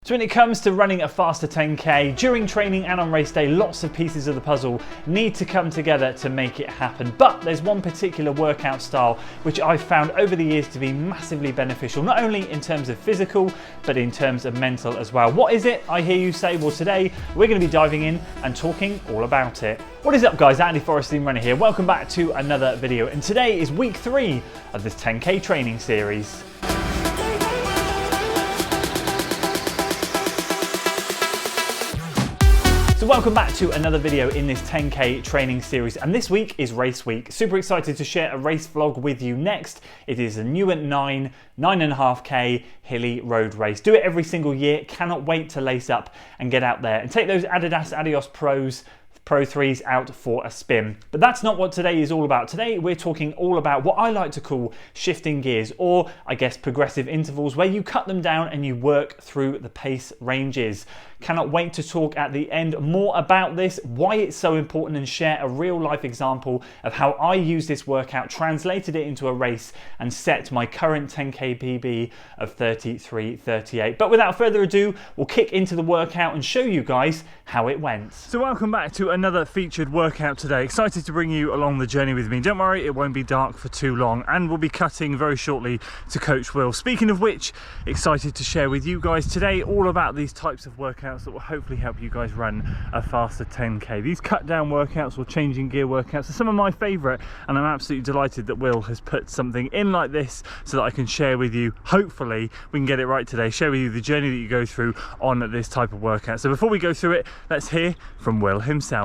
So when it comes to running a faster 10K, during training and on race day, lots of pieces of the puzzle need to come together to make it happen. But there's one particular workout style which I've found over the years to be massively beneficial, not only in terms of physical, but in terms of mental as well. What is it, I hear you say? Well, today we're going to be diving in and talking all about it. What is up guys, Andy Forrest, Runner here. Welcome back to another video, and today is week 3 of this 10K training series. So welcome back to another video in this 10K training series, and this week is race week. Super excited to share a race vlog with you next. It is a new at 9.5K hilly road race. Do it every single year. Cannot wait to lace up and get out there and take those Adidas Adios Pro 3s out for a spin. But that's not what today is all about. Today we're talking all about what I like to call shifting gears, or I guess progressive intervals, where you cut them down and you work through the pace ranges. Cannot wait to talk at the end more about this, why it's so important, and share a real life example of how I use this workout, translated it into a race, and set my current 10K PB of 33:38. But without further ado, we'll kick into the workout and show you guys how it went. So welcome back to another featured workout today. Excited to bring you along the journey with me. Don't worry, it won't be dark for too long, and we'll be cutting very shortly to Coach Will. Speaking of which, excited to share with you guys today all about these types of workouts that will hopefully help you guys run a faster 10K. These cut down workouts or changing gear workouts are some of my favourite, and I'm absolutely delighted that Will has put something in like this so that I can share with you. Hopefully we can get it right today, share with you the journey that you go through on this type of workout. So before we go through it, let's hear from Will himself.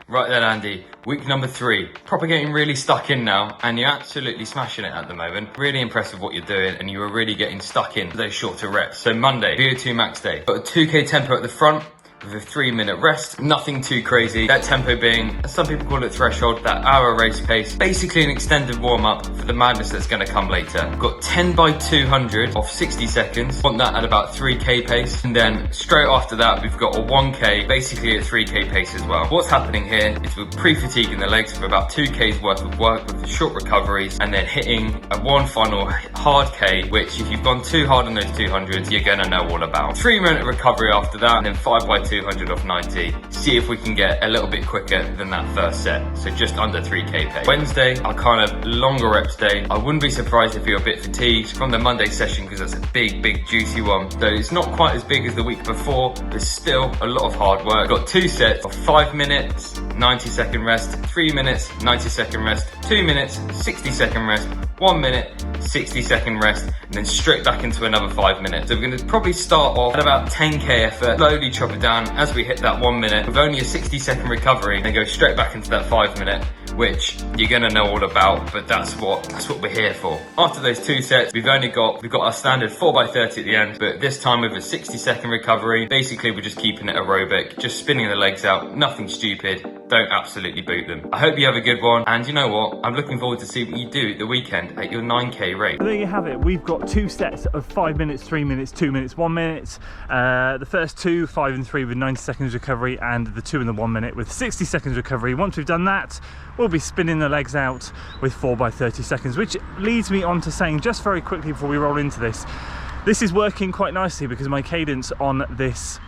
Right then, Andy, week number 3. Proper getting really stuck in now, and you're absolutely smashing it at the moment. Really impressed with what you're doing, and you are really getting stuck in those shorter reps. So Monday, VO2 max day. Got a 2K tempo at the front, with a 3-minute rest, nothing too crazy. That tempo being, some people call it threshold, that hour race pace. Basically an extended warm-up for the madness that's going to come later. Got 10 by 200 of 60 seconds. Want that at about 3K pace. And then straight after that, we've got a 1K, basically at 3K pace as well. What's happening here is we're pre-fatiguing the legs for about 2K's worth of work with the short recoveries, and then hitting one final hard K, which if you've gone too hard on those 200s, you're going to know all about. 3-minute recovery after that, and then 5 by 200 off 90. See if we can get a little bit quicker than that first set, so just under 3K pace. Wednesday, our kind of longer reps day. I wouldn't be surprised if you're a bit fatigued from the Monday session, because that's a big juicy one. So it's not quite as big as the week before, but still a lot of hard work. Got 2 sets of 5 minutes, 90-second rest, 3 minutes, 90-second rest, 2 minutes, 60-second rest, 1 minute, 60-second rest, and then straight back into another 5 minutes. So we're going to probably start off at about 10K effort, slowly chop it down as we hit that 1 minute with only a 60-second recovery, and then go straight back into that 5 minute, which you're going to know all about, but that's what we're here for. After those 2 sets, we've got our standard 4x30 at the end, but this time with a 60-second recovery. Basically, we're just keeping it aerobic, just spinning the legs out, nothing stupid. Don't absolutely boot them. I hope you have a good one, and you know what? I'm looking forward to see what you do at the weekend at your 9K race. There you have it. We've got 2 sets of 5 minutes, 3 minutes, 2 minutes, 1 minute. The first 2, 5 and 3 with 90 seconds recovery, and the 2 and the 1 minute with 60 seconds recovery. Once we've done that, we'll be spinning the legs out with 4 by 30 seconds, which leads me on to saying, just very quickly before we roll into this is working quite nicely because my cadence on this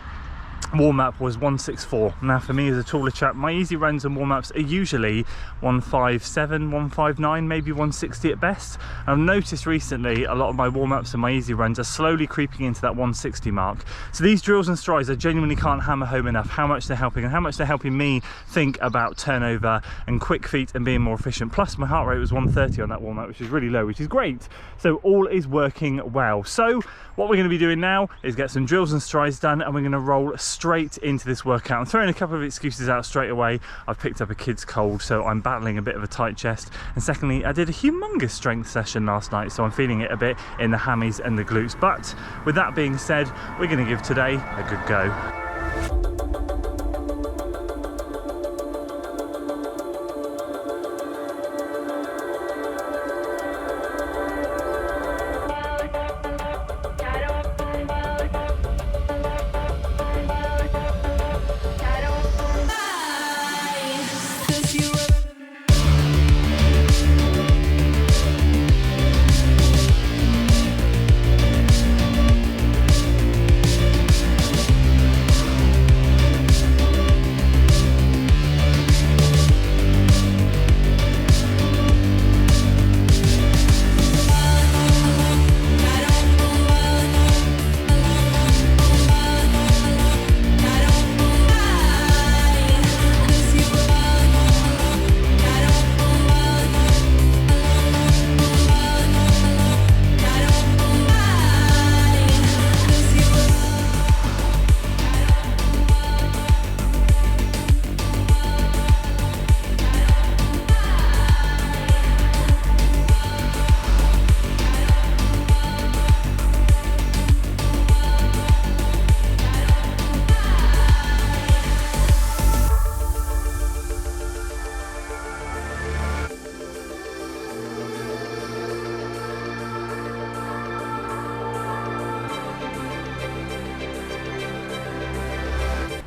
warm-up was 164. Now for me as a taller chap, my easy runs and warm-ups are usually 157, 159, maybe 160 at best. And I've noticed recently a lot of my warm-ups and my easy runs are slowly creeping into that 160 mark. So these drills and strides, I genuinely can't hammer home enough how much they're helping, and how much they're helping me think about turnover and quick feet and being more efficient. Plus my heart rate was 130 on that warm-up, which is really low, which is great. So all is working well. So what we're going to be doing now is get some drills and strides done, and we're going to roll straight into this workout. I'm throwing a couple of excuses out straight away. I've picked up a kid's cold, so I'm battling a bit of a tight chest. And secondly, I did a humongous strength session last night, so I'm feeling it a bit in the hammies and the glutes. But with that being said, we're going to give today a good go.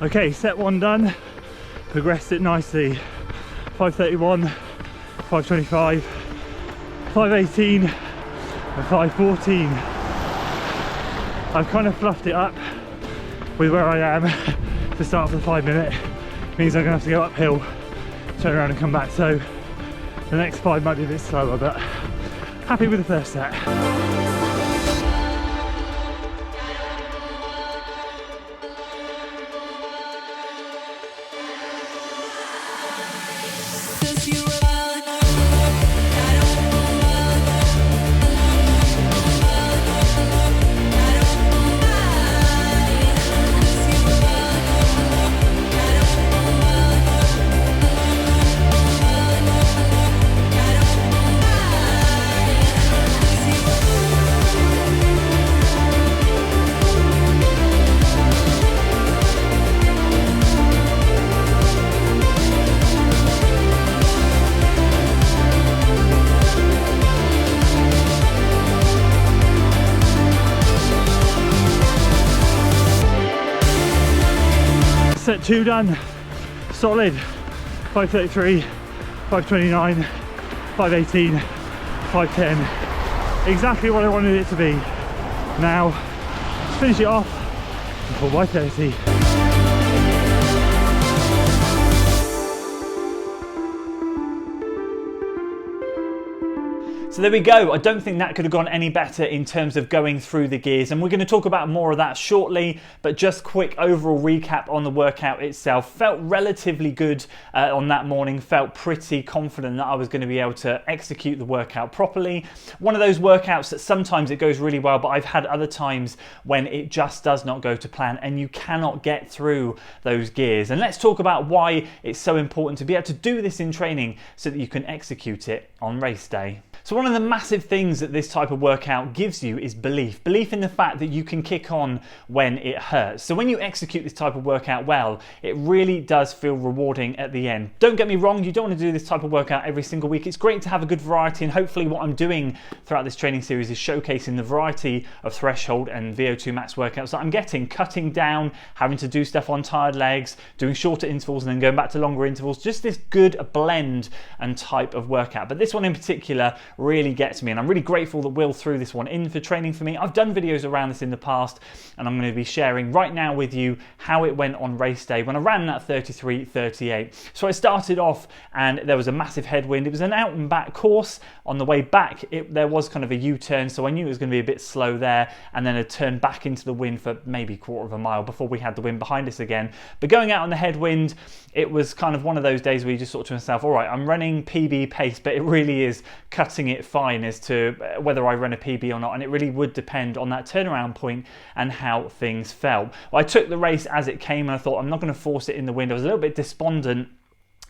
Okay, set one done, progressed it nicely. 5:31, 5:25, 5:18 and 5:14. I've kind of fluffed it up with where I am to start for the 5 minute. Means I'm gonna have to go uphill, turn around and come back. So the next 5 might be a bit slower, but happy with the first set. Set 2 done, solid. 5:33, 5:29, 5:18, 5:10. Exactly what I wanted it to be. Now, let's finish it off for 5:30. So there we go. I don't think that could have gone any better in terms of going through the gears, and we're going to talk about more of that shortly, but just quick overall recap on the workout itself. Felt relatively good on that morning, felt pretty confident that I was going to be able to execute the workout properly. One of those workouts that sometimes it goes really well, but I've had other times when it just does not go to plan and you cannot get through those gears. And let's talk about why it's so important to be able to do this in training so that you can execute it on race day. So one of the massive things that this type of workout gives you is belief. Belief in the fact that you can kick on when it hurts. So when you execute this type of workout well, it really does feel rewarding at the end. Don't get me wrong, you don't want to do this type of workout every single week. It's great to have a good variety, and hopefully what I'm doing throughout this training series is showcasing the variety of threshold and VO2 max workouts that I'm getting, cutting down, having to do stuff on tired legs, doing shorter intervals and then going back to longer intervals. Just this good blend and type of workout. But this one in particular really gets me, and I'm really grateful that Will threw this one in for training for me. I've done videos around this in the past, and I'm going to be sharing right now with you how it went on race day when I ran that 33:38. So I started off and there was a massive headwind. It was an out and back course. On the way back there was kind of a U-turn, so I knew it was going to be a bit slow there, and then a turn back into the wind for maybe 1/4 mile before we had the wind behind us again. But going out on the headwind, it was kind of one of those days where you just thought to yourself, all right, I'm running PB pace, but it really is cutting it fine as to whether I run a PB or not, and it really would depend on that turnaround point and how things felt. Well, I took the race as it came, and I thought I'm not going to force it in the wind. I was a little bit despondent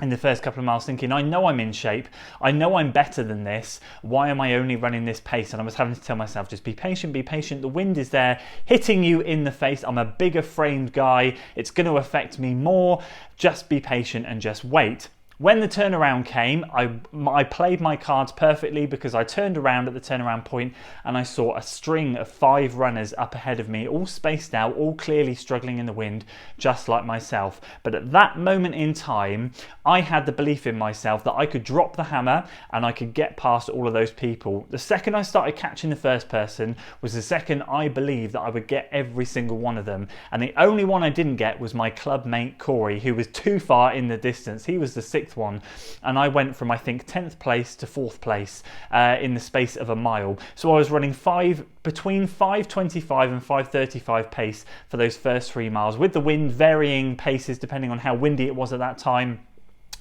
in the first couple of miles, thinking I know I'm in shape, I know I'm better than this, why am I only running this pace? And I was having to tell myself, just be patient, the wind is there hitting you in the face, I'm a bigger framed guy, it's going to affect me more, just be patient and just wait. When the turnaround came, I played my cards perfectly, because I turned around at the turnaround point and I saw a string of 5 runners up ahead of me, all spaced out, all clearly struggling in the wind, just like myself. But at that moment in time, I had the belief in myself that I could drop the hammer and I could get past all of those people. The second I started catching the first person was the second I believed that I would get every single one of them. And the only one I didn't get was my club mate Corey, who was too far in the distance. He was the 6th one, and I went from, I think, 10th place to 4th place in the space of a mile. So I was running between 5:25 and 5:35 pace for those first 3 miles, with the wind varying paces depending on how windy it was at that time,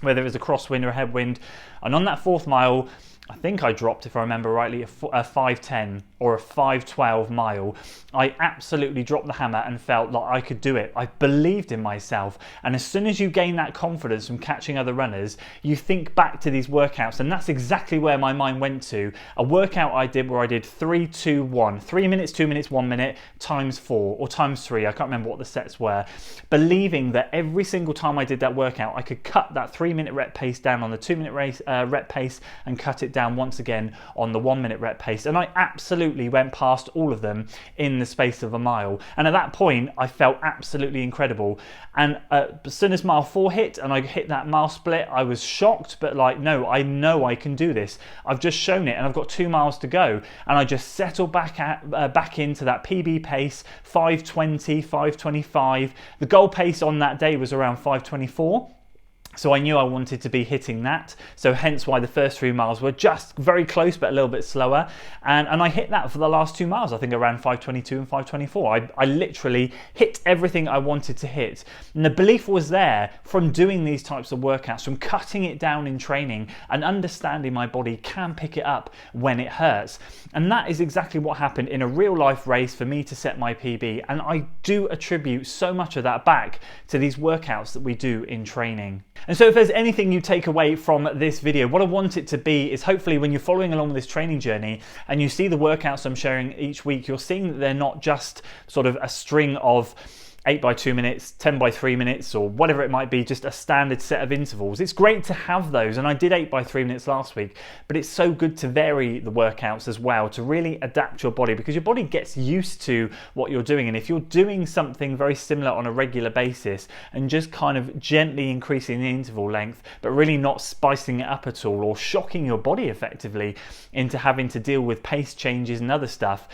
whether it was a crosswind or a headwind. And on that 4th mile, I think I dropped, if I remember rightly, a 5:10 or a 5:12 mile. I absolutely dropped the hammer and felt like I could do it. I believed in myself. And as soon as you gain that confidence from catching other runners, you think back to these workouts, and that's exactly where my mind went to. A workout I did where I did 3-2-1, 3 minutes, 2 minutes, 1 minute, times 4 or times 3. I can't remember what the sets were. Believing that every single time I did that workout, I could cut that 3-minute rep pace down on the 2-minute rep pace and cut it down down once again on the 1 minute rep pace, and I absolutely went past all of them in the space of a mile. And at that point I felt absolutely incredible, and as soon as mile 4 hit and I hit that mile split, I was shocked, but like, no, I know I can do this. I've just shown it, and I've got 2 miles to go, and I just settled back into that PB pace, 5:20, 5:25. The goal pace on that day was around 5:24. So I knew I wanted to be hitting that, so hence why the first 3 miles were just very close but a little bit slower, and I hit that for the last 2 miles. I think around 5:22 and 5:24. I literally hit everything I wanted to hit, and the belief was there from doing these types of workouts, from cutting it down in training and understanding my body can pick it up when it hurts. And that is exactly what happened in a real life race for me to set my PB, and I do attribute so much of that back to these workouts that we do in training. And so if there's anything you take away from this video, what I want it to be is hopefully when you're following along with this training journey and you see the workouts I'm sharing each week, you're seeing that they're not just sort of a string of 8 by 2 minutes, 10 by 3 minutes, or whatever it might be, just a standard set of intervals. It's great to have those, and I did 8 by 3 minutes last week, but it's so good to vary the workouts as well, to really adapt your body, because your body gets used to what you're doing. And if you're doing something very similar on a regular basis and just kind of gently increasing the interval length, but really not spicing it up at all or shocking your body effectively into having to deal with pace changes and other stuff,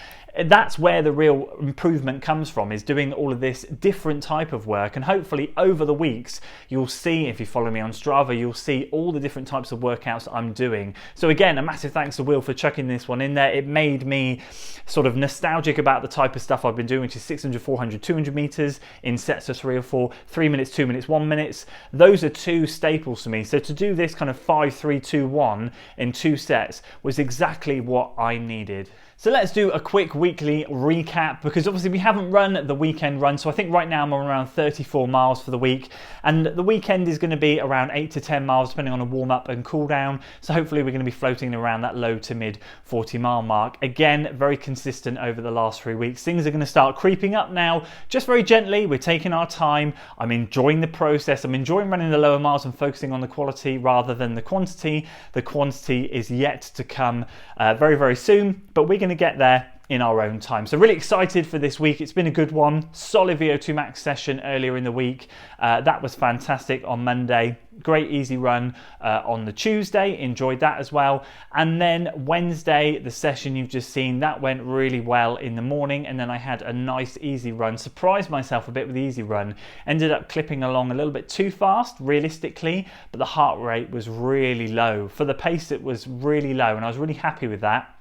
that's where the real improvement comes from, is doing all of this different type of work. And hopefully over the weeks you'll see, if you follow me on Strava, you'll see all the different types of workouts I'm doing. So again, a massive thanks to Will for chucking this one in there. It made me sort of nostalgic about the type of stuff I've been doing, which is 600, 400, 200 meters in sets of 3 or 4, 3 minutes, 2 minutes, 1 minute. Those are 2 staples for me. So to do this kind of 5, 3, 2, 1 in 2 sets was exactly what I needed. So let's do a quick weekly recap, because obviously we haven't run the weekend run. So I think right now I'm around 34 miles for the week, and the weekend is going to be around 8 to 10 miles depending on a warm up and cool down. So hopefully we're going to be floating around that low to mid 40 mile mark. Again, very consistent over the last 3 weeks. Things are going to start creeping up now, just very gently. We're taking our time. I'm enjoying the process. I'm enjoying running the lower miles and focusing on the quality rather than the quantity. The quantity is yet to come very, very soon, but we're going to get there in our own time. So really excited for this week. It's been a good one. Solid VO2 max session earlier in the week. That was fantastic on Monday. Great easy run on the Tuesday. Enjoyed that as well. And then Wednesday, the session you've just seen, that went really well in the morning. And then I had a nice easy run. Surprised myself a bit with the easy run. Ended up clipping along a little bit too fast, realistically, but the heart rate was really low. For the pace, it was really low, and I was really happy with that.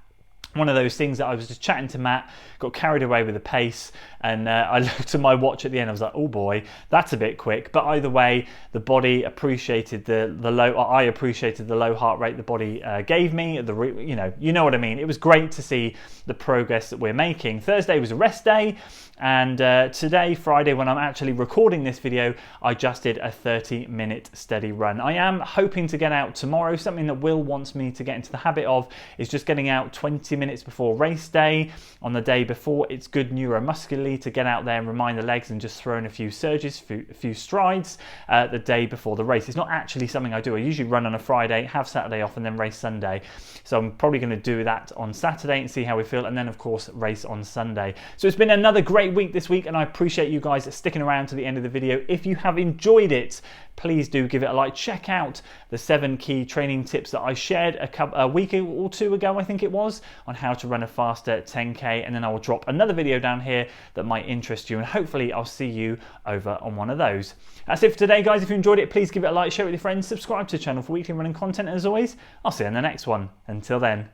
One of those things that I was just chatting to Matt, got carried away with the pace, and I looked at my watch at the end. I was like, oh boy, that's a bit quick. But either way, the body appreciated the low. I appreciated the low heart rate the body gave me. You know what I mean. It was great to see the progress that we're making. Thursday was a rest day, and today, Friday, when I'm actually recording this video, I just did a 30-minute steady run. I am hoping to get out tomorrow. Something that Will wants me to get into the habit of is just getting out 20 minutes before race day. On the day before, it's good neuromuscularly to get out there and remind the legs and just throw in a few surges, a few strides the day before the race. It's not actually something I do. I usually run on a Friday, have Saturday off, and then race Sunday. So I'm probably going to do that on Saturday and see how we feel, and then of course race on Sunday. So it's been another great week this week, and I appreciate you guys sticking around to the end of the video. If you have enjoyed it, please do give it a like. Check out the 7 key training tips that I shared a week or 2 ago, I think it was, on how to run a faster 10K, and then I will drop another video down here that might interest you, and hopefully I'll see you over on one of those. That's it for today, guys. If you enjoyed it, please give it a like, share it with your friends, subscribe to the channel for weekly running content, and as always, I'll see you in the next one. Until then.